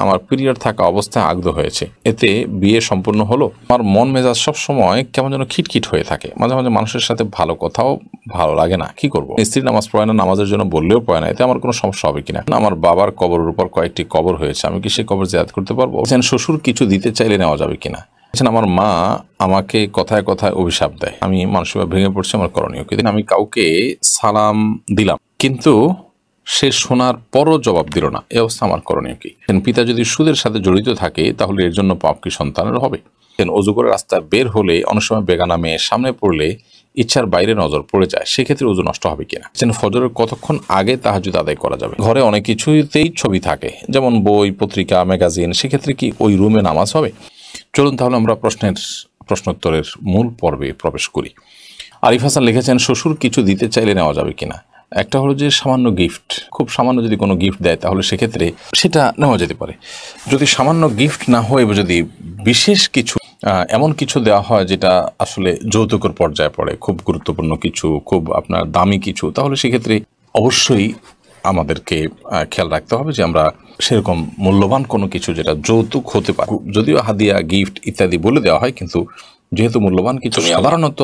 আমার পিরিয়ড থাকা অবস্থায় আগ্ধ হয়েছে, এতে বিয়ে সম্পূর্ণ হলো? আমার মন মেজাজ সব সময় কেমন যেন খিটখিট হয়ে থাকে, মাঝে মাঝে মানুষের সাথে ভালো কথাও ভালো লাগে না, কি করব? স্ত্রী নামাজ পড়ে না, নামাজের জন্য বললেও পড়ে না, এতে আমার কোনো সমস্যা হবে কিনা? আমার বাবার কবরের উপর কয়েকটি কবর হয়েছে, আমি কি সেই কবর জিয়ারত করতে পারবো? শ্বশুর কিছু দিতে চাইলে নেওয়া যাবে কিনা? আমার মা আমাকে কথায় কথায় অভিশাপ দেয়, আমি মানসিকভাবে ভেঙে পড়ছি, আমার করণীয় কি? আমি কাউকে সালাম দিলাম কিন্তু সে শোনার পরও জবাব দিল না, এই অবস্থা আমার করণীয় কি? পিতা যদি সুদের সাথে জড়িত থাকে তাহলে এর জন্য পাপ কি সন্তানের হবে? অজু করে রাস্তায় বের হলে অনেক সময় বেগানা মেয়ে সামনে পড়লে ইচ্ছার বাইরে নজর পড়ে যায়, সেক্ষেত্রে ওযু নষ্ট হবে কিনা? ফজরের কতক্ষণ আগে তাহাজ্জুদ আদায় করা যাবে? ঘরে অনেক কিছুতেই ছবি থাকে, যেমন বই, পত্রিকা, ম্যাগাজিন, সেক্ষেত্রে কি ওই রুমে নামাজ হবে? চলুন তাহলে আমরা প্রশ্নোত্তরের মূল পর্বে প্রবেশ করি। আরিফ হাসান লিখেছেন, শ্বশুর কিছু দিতে চাইলে নেওয়া যাবে কিনা? একটা হলো যে সামান্য গিফট, খুব সামান্য যদি কোনো গিফট দেয় তাহলে সেক্ষেত্রে সেটা নেওয়া যেতে পারে। যদি সামান্য গিফট না হয়ে যদি বিশেষ কিছু এমন কিছু দেওয়া হয় যেটা আসলে যৌতুকের পর্যায়ে পড়ে, খুব গুরুত্বপূর্ণ কিছু, খুব আপনার দামি কিছু, তাহলে সেক্ষেত্রে অবশ্যই আমাদেরকে খেয়াল রাখতে হবে যে আমরা সেরকম মূল্যবান কোনো কিছু যেটা যৌতুক হতে পারে, যদিও হাদিয়া, গিফট ইত্যাদি বলে দেওয়া হয়, কিন্তু যেহেতু মূল্যবান কিছু সাধারণত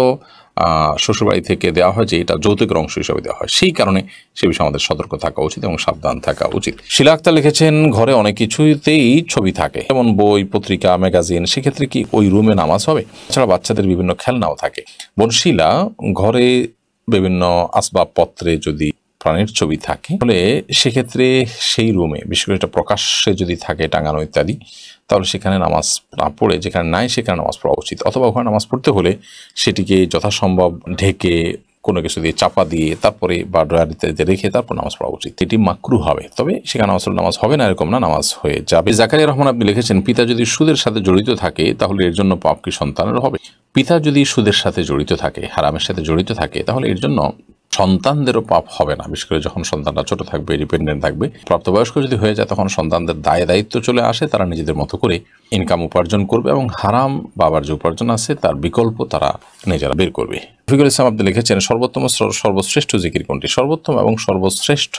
শ্বশুরবাড়ি থেকে দেওয়া হয় যে এটা যৌতুকের অংশ হিসাবে দেওয়া হয়, সেই কারণে সে বিষয়ে আমাদের সতর্ক থাকা উচিত এবং সাবধান থাকা উচিত। শিলা আক্তার লিখেছেন, ঘরে অনেক কিছুতেই ছবি থাকে, যেমন বই, পত্রিকা, ম্যাগাজিন, সেক্ষেত্রে কি ওই রুমে নামাজ হবে? এছাড়া বাচ্চাদের বিভিন্ন খেলনাও থাকে। বোন শিলা, ঘরে বিভিন্ন আসবাবপত্রে যদি প্রাণীর ছবি থাকে তাহলে সেক্ষেত্রে সেই রুমে, বিশেষ করে এটা প্রকাশ্যে যদি থাকে টাঙানো ইত্যাদি, তাহলে সেখানে নামাজ না পড়ে, যেখানে নাই সেখানে নামাজ পড়া উচিত। অথবা ওখানে নামাজ পড়তে হলে সেটিকে যথাসম্ভব ঢেকে কোনো কিছু দিয়ে চাপা দিয়ে তারপরে বা ড্রয়ার ইত্যাদিতে রেখে তারপর নামাজ পড়া উচিত। এটি মাকরুহ হবে, তবে সেখানে নামাজ হবে না এরকম না, নামাজ হয়ে যাবে। জাকারিয়া রহমান আপনি লিখেছেন, পিতা যদি সুদের সাথে জড়িত থাকে তাহলে এর জন্য পাপ কি সন্তানের হবে? পিতা যদি সুদের সাথে জড়িত থাকে, হারামের সাথে জড়িত থাকে, তাহলে এর জন্য সন্তানদেরও পাপ হবে না, বিশেষ করে যখন সন্তানরা ছোট থাকবে, ডিপেন্ডেন্ট থাকবে। প্রাপ্তবয়স্ক যদি হয়ে যায় তখন সন্তানদের দায়িত্ব চলে আসে, তারা নিজেদের মতো করে ইনকাম উপার্জন করবে এবং হারাম বাবার যে উপার্জন আছে তার বিকল্প তারা নিজেরা বের করবে। রফিকুল ইসলাম আপনি লিখেছেন, সর্বশ্রেষ্ঠ জিকির কোনটি? সর্বোত্তম এবং সর্বশ্রেষ্ঠ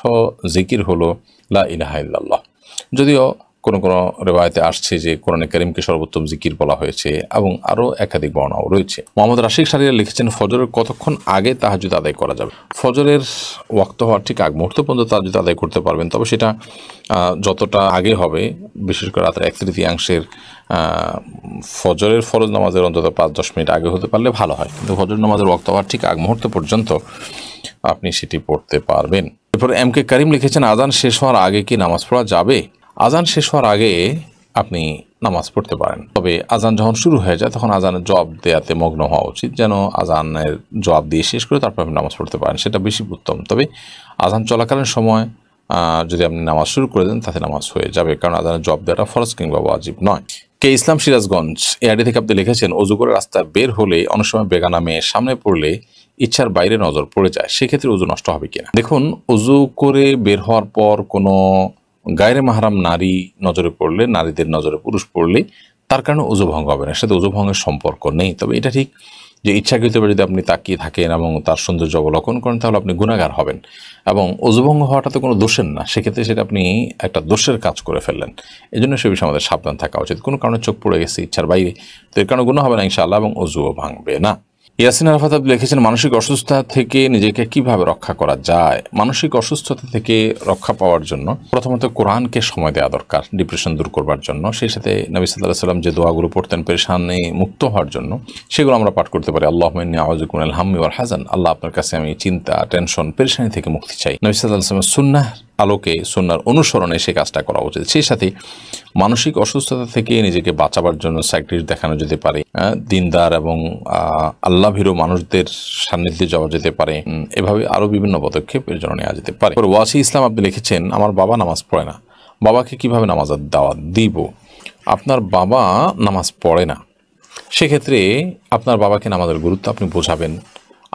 জিকির হলো লা ইলাহা ইল্লাল্লাহ। যদিও কোনো কোনো রেওয়ায়েতে আসছে যে কোরআনে কারীমকে সর্বোত্তম জিকির বলা হয়েছে এবং আরও একাধিক বর্ণনাও রয়েছে। মোহাম্মদ রাশিদ শাহরিয়া লিখেছেন, ফজরের কতক্ষণ আগে তাহাজ্জুদ আদায় করা যাবে? ফজরের ওয়াক্ত হওয়ার ঠিক আগ মুহূর্ত পর্যন্ত তাহাজ্জুদ আদায় করতে পারবেন, তবে সেটা যতটা আগে হবে, বিশেষ করে রাতের 1/3 ফজরের ফরজ নামাজের অন্তত 5-10 মিনিট আগে হতে পারলে ভালো হয়, কিন্তু ফজর নামাজের ওয়াক্ত হওয়ার ঠিক আগ মুহূর্ত পর্যন্ত আপনি সেটি পড়তে পারবেন। এরপর এম কে কারিম লিখেছেন, আজান শেষ হওয়ার আগে কি নামাজ পড়া যাবে? আজান শেষ হওয়ার আগে আপনি নামাজ পড়তে পারেন, তবে আজান যখন শুরু হয়ে যায় তখন আজানের জবাব দেওয়াতে মগ্ন হওয়া উচিত, যেন আজানের জবাব দিয়ে শেষ করে তারপর আপনি নামাজ পড়তে পারেন, সেটা বেশি উত্তম। তবে আজান চলাকালীন সময় যদি আপনি নামাজ শুরু করে দেন তাতে নামাজ হয়ে যাবে, কারণ আজানের জবাব দেওয়াটা ফরজ কিংবা ওয়াজিব নয়। কে ইসলাম সিরাজগঞ্জ এআডি থেকে আপনি লিখেছেন, অজু করে রাস্তায় বের হলে অনেক সময় বেগানা মেয়ে সামনে পড়লে ইচ্ছার বাইরে নজর পড়ে যায়, সেক্ষেত্রে অজু নষ্ট হবে কিনা? দেখুন, অজু করে বের হওয়ার পর কোনো গায়রে মাহরাম নারী নজরে পড়লে, নারীদের নজরে পুরুষ পড়লে তার কারণে অজু ভঙ্গ হবে না, সাথে অজু ভঙ্গের সম্পর্ক নেই। তবে এটা ঠিক যে ইচ্ছাকৃতভাবে যদি আপনি তাকিয়ে থাকেন এবং তার সৌন্দর্য অবলোকন করেন তাহলে আপনি গুনাহগার হবেন, এবং অজু ভঙ্গ হওয়াটা তো কোনো দোষের না, সেক্ষেত্রে সেটা আপনি একটা দোষের কাজ করে ফেললেন। এই জন্য সে বিষয়ে আমাদের সাবধান থাকা উচিত। কোনো কারণে চোখ পড়ে গেছে ইচ্ছার বাইরে, তো এর কারণে গুনাহ হবে না ইনশাআল্লাহ, এবং অজুও ভাঙবে না। ইয়াসিন আরাফাত আপনি লিখেছেন, মানসিক অসুস্থতা থেকে নিজেকে কিভাবে রক্ষা করা যায়? মানসিক অসুস্থতা থেকে রক্ষা পাওয়ার জন্য প্রথমত কোরআনকে সময় দেওয়া দরকার, ডিপ্রেশন দূর করবার জন্য। সেই সাথে নবী সাল্লাল্লাহু আলাইহি ওয়াসাল্লাম যে দোয়াগুলো পড়তেন পেরেশানি মুক্ত হওয়ার জন্য, সেগুলো আমরা পাঠ করতে পারি। আল্লাহুম্মা ইন্নী আউযু বিকা মিনাল হাম্মি ওয়াল হাযান, আল্লাহ আপনার কাছে আমি চিন্তা, টেনশন, পেরেশানি থেকে মুক্তি চাই। নবী সাল্লাল্লাহু আলাইহি ওয়াসাল্লামের সুন্নাহ আলোকে, সুন্নাহর অনুসরণে সেই কাজটা করা উচিত। সেই সাথে মানসিক অসুস্থতা থেকে নিজেকে বাঁচাবার জন্য সাইকিয়াট্রিস্ট দেখানো যেতে পারে, দিনদার এবং আল্লাহভীরু মানুষদের সান্নিধ্যে যাওয়া যেতে পারে, এভাবে আরও বিভিন্ন পদক্ষেপের জন্য নেওয়া যেতে পারে। ওয়াসি ইসলাম আপনি লিখেছেন, আমার বাবা নামাজ পড়ে না, বাবাকে কিভাবে নামাজের দাওয়াত দিব? আপনার বাবা নামাজ পড়ে না, সেক্ষেত্রে আপনার বাবাকে নামাজের গুরুত্ব আপনি বোঝাবেন।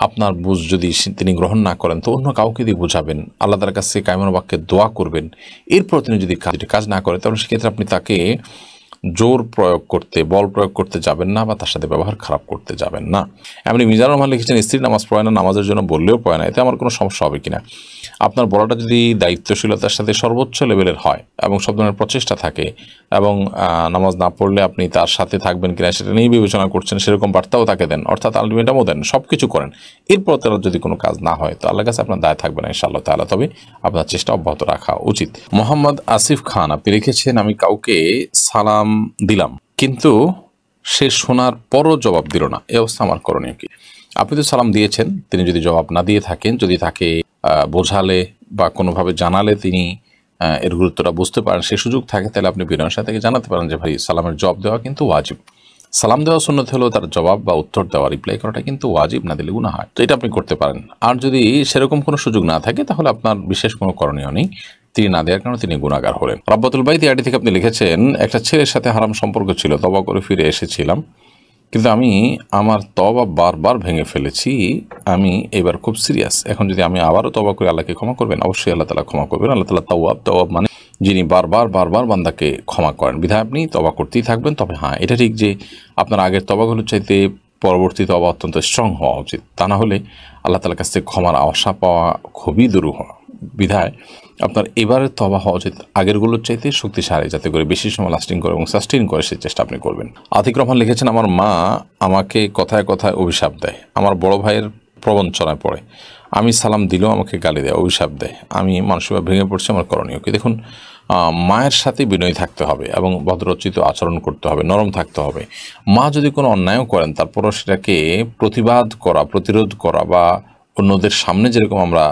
আপনার বুঝ যদি তিনি গ্রহণ না করেন তো অন্য কাউকে দিয়ে বোঝাবেন, আল্লাহ তার কাছে কায়মন বাক্যে দোয়া করবেন। এরপর তিনি যদি কাজ না করে তাহলে সেক্ষেত্রে আপনি তাকে জোর প্রয়োগ করতে, বল প্রয়োগ করতে যাবেন না বা তার সাথে ব্যবহার খারাপ করতে যাবেন না। এমনি মিজানুর রহমান লিখেছেন, স্ত্রী নামাজ পড়ে না, নামাজের জন্য বললেও পড়ে না, এতে আমার কোনো সমস্যা হবে কিনা? আপনার বলাটা যদি দায়িত্বশীলতার সাথে সর্বোচ্চ লেভেলের হয় এবং সব ধরনের প্রচেষ্টা থাকে এবং নামাজ না পড়লে আপনি তার সাথে থাকবেন কিনা সেটা নিয়ে বিবেচনা করছেন, সেরকম বার্তাও তাকে দেন, অর্থাৎ আলটিমেটামও দেন, সব কিছু করেন, এরপর তার যদি কোনো কাজ না হয় তো আল্লাহর কাছে আপনার দায় থাকবে না ইনশাআল্লাহ তাআলা। তবে আপনার চেষ্টা অব্যাহত রাখা উচিত। মোহাম্মদ আসিফ খান আপনি লিখেছেন, আমি কাউকে সালাম দিলাম কিন্তু সে শোনার পরও জবাব দিল না, এই অবস্থা আমার করণীয় কি? আপনি তো সালাম দিয়েছেন, তিনি যদি জবাব না দিয়ে থাকেন, যদি তাকে বোঝালে বা কোনোভাবে জানালে তিনি এর গুরুত্বটা বুঝতে পারেন, সে সুযোগ থাকে, তাহলে আপনি বিনয়ের সাথে জানাতে পারেন যে ভাই সালামের জবাব দেওয়া কিন্তু ওয়াজিব। সালাম দেওয়া সুন্নত হলেও তার জবাব বা উত্তর দেওয়া, রিপ্লাই করাটা কিন্তু ওয়াজিব, না দিলে গুনাহ হয়। তো এটা আপনি করতে পারেন। আর যদি সেরকম কোনো সুযোগ না থাকে তাহলে আপনার বিশেষ কোনো করণীয় নেই, তিনি না দেওয়ার কারণে তিনি গুনাহগার হলেন। রাব্বাতুল বাইত আইডি থেকে আপনি লিখেছেন, একটা ছেলের সাথে হারাম সম্পর্ক ছিল, তওবা করে ফিরে এসেছিলাম, কিন্তু আমি আমার তওবা বারবার ভেঙে ফেলেছি, আমি এবার খুব সিরিয়াস। এখন যদি আমি আবারও তওবা করি, আল্লাহকে ক্ষমা করবেন? অবশ্যই আল্লাহ তাআলা ক্ষমা করবেন। আল্লাহ তাআলা তাওয়াব মানে যিনি বারবার বান্দাকে ক্ষমা করেন, বিধায় আপনি তওবা করতেই থাকবেন। তবে হ্যাঁ, এটা ঠিক যে আপনার আগের তওবাগুলোর চাইতে পরবর্তী তওবা অত্যন্ত স্ট্রং হওয়া উচিত, তা না হলে আল্লাহ তাআলার কাছ থেকে ক্ষমার আশা পাওয়া খুবই দুরূহ। বিধায় আপনার এবারের তওবা হওয়া উচিত আগেরগুলোর চাইতে শক্তিশালী, যাতে করে বেশি সময় লাস্টিং করে এবং সাস্টেইন করে, সেই চেষ্টা আপনি করবেন। আতিক রহমান লিখেছেন, আমার মা আমাকে কথায় কথায় অভিশাপ দেয়, আমার বড় ভাইয়ের প্রবঞ্চনায় পড়ে, আমি সালাম দিলেও আমাকে গালি দেয়, অভিশাপ দেয়, আমি মানসিকভাবে ভেঙে পড়ছি, আমার করণীয় কি? দেখুন, মায়ের সাথে বিনয়ী থাকতে হবে এবং ভদ্রোচিত আচরণ করতে হবে, নরম থাকতে হবে। মা যদি কোনো অন্যায়ও করেন তারপরও সেটাকে প্রতিবাদ করা, প্রতিরোধ করা বা অন্যদের সামনে যেরকম আমরা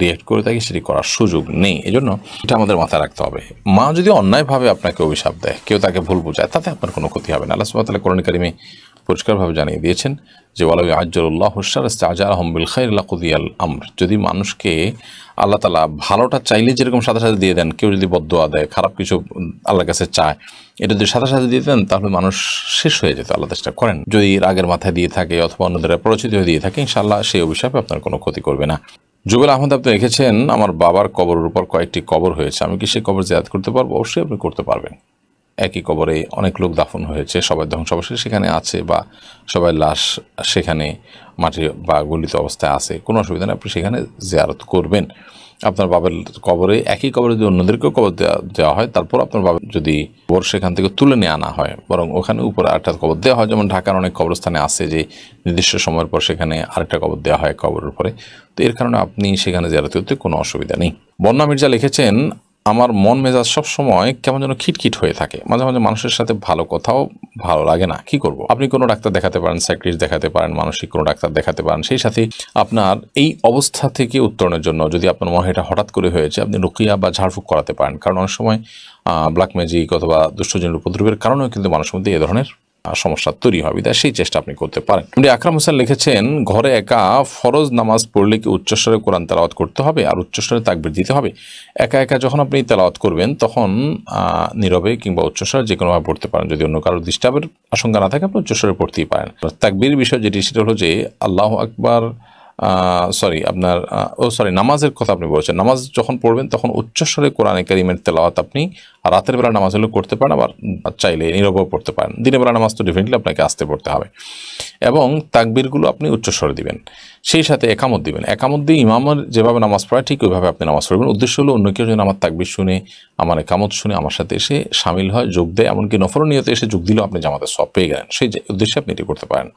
রিয়্যাক্ট করে থাকি সেটি করার সুযোগ নেই। এজন্য এটা আমাদের মাথায় রাখতে হবে। মা যদি অন্যায়ভাবে আপনাকে অভিশাপ দেয়, কেউ তাকে ভুল বোঝায়, তাতে আপনার কোনো ক্ষতি হবে না। আল্লাহ সুবহানাহু ওয়া তাআলা কোরআন কারিমে পরিষ্কারভাবে জানিয়ে দিয়েছেন যে ওয়ালাউ আজ্জালুল্লাহু শাররা ইসতাআজালহুম বিল খাইরি লাকুদিয়াল আমর। যদি মানুষকে আল্লাহ তাআলা ভালোটা চাইলে যেরকম সাথে সাথে দিয়ে দেন, কেউ যদি বদদোয়া দেয়, খারাপ কিছু আল্লাহর কাছে চায়, এটা যদি সাথে সাথে দিয়ে দেন তাহলে মানুষ শেষ হয়ে যেত। আল্লাহ চেষ্টা করেন, যদি রাগের মাথায় দিয়ে থাকে অথবা অন্যদের পরিচিত হয়ে দিয়ে থাকে, ইনশাআল্লাহ সেই অভিশাপে আপনার কোনো ক্ষতি করবে না। জুবেল আহমদ আপনি লিখেছেন, আমার বাবার কবরের উপর কয়েকটি কবর হয়েছে, আমি কি সেই কবর জিয়ারত করতে পারবো? অবশ্যই আপনি করতে পারবেন। একই কবরে অনেক লোক দাফন হয়েছে, সবাই ধ্বংসাবশেষ সেখানে আছে বা সবাই লাশ সেখানে মাটি বা গলিত অবস্থায় আছে, কোনো অসুবিধা নেই, আপনি সেখানে জিয়ারত করবেন। আপনার বাবার কবরে, একই কবরে যদি অন্যদেরকেও কবর দেওয়া হয়, তারপর আপনার বাবার যদি কবর সেখান থেকে তুলে নিয়ে আনা হয়, বরং ওখানে উপরে আরেকটা কবর দেওয়া হয়, যেমন ঢাকার অনেক কবরস্থানে আছে যে নির্দিষ্ট সময়ের পর সেখানে আরেকটা কবর দেওয়া হয় কবরের উপরে। তো এর কারণে আপনি সেখানে জিয়ারত করতে কোনো অসুবিধা নেই। বন্যা মির্জা লিখেছেন, আমার মন মেজাজ সব সময় কেমন যেন খিটখিট হয়ে থাকে, মাঝে মাঝে মানুষের সাথে ভালো কথাও ভালো লাগে না, কি করব? আপনি কোনো ডাক্তার দেখাতে পারেন, সাইকিয়াট্রিস্ট দেখাতে পারেন, মানসিক কোনো ডাক্তার দেখাতে পারেন। সেই সাথে আপনার এই অবস্থা থেকে উত্তরণের জন্য যদি আপনার মনে হয় এটা হঠাৎ করে হয়েছে, আপনি রুকিয়া বা ঝাড়ফুঁক করাতে পারেন। কারণ অনেক সময় ব্ল্যাক ম্যাজিক অথবা দুষ্টজনের উপদ্রবের কারণেও কিন্তু মানুষের মধ্যে এ ধরনের সমস্যা তৈরি হবে, তাই সেই চেষ্টা আপনি করতে পারেন। আকরাম হোসেন লিখেছেন, ঘরে একা ফরজ নামাজ পড়লে কি উচ্চস্বরে কোরআন তেলাওয়াত করতে হবে আর উচ্চস্বরে তাকবীর দিতে হবে? একা একা যখন আপনি তেলাওয়াত করবেন তখন নীরবে কিংবা উচ্চস্বরে যে কোনোভাবে পড়তে পারেন, যদি অন্য কারো ডিস্টার্বের আশঙ্কা না থাকে আপনি উচ্চস্বরে পড়তেই পারেন। তাকবীর বিষয় যেটি, সেটা হলো যে আল্লাহু আকবার, নামাজের কথা আপনি বলেছেন, নামাজ যখন পড়বেন তখন উচ্চস্বরে কোরআনে কারীমের তেলাওয়াত আপনি রাতের বেলা নামাজ হলে করতে পারেন, আবার চাইলে নীরবেও পড়তে পারেন। দিনের বেলা নামাজ তো ডেফিনেটলি আপনাকে আস্তে পড়তে হবে এবং তাকবীরগুলো আপনি উচ্চস্বরে দিবেন, সেই সাথে একামত দিবেন। একামত দিয়ে ইমামের যেভাবে নামাজ পড়ায় ঠিক ওইভাবে আপনি নামাজ পড়বেন। উদ্দেশ্য হলো অন্য কেউ যেন আমার তাকবীর শুনে, আমার একামত শুনে আমার সাথে এসে সামিল হয়, যোগ দেয়, এমনকি নফল নিয়তে এসে যোগ দিলেও আপনি জামাতের সওয়াব পেয়ে গেলেন। সেই উদ্দেশ্যে আপনি এটি করতে পারেন।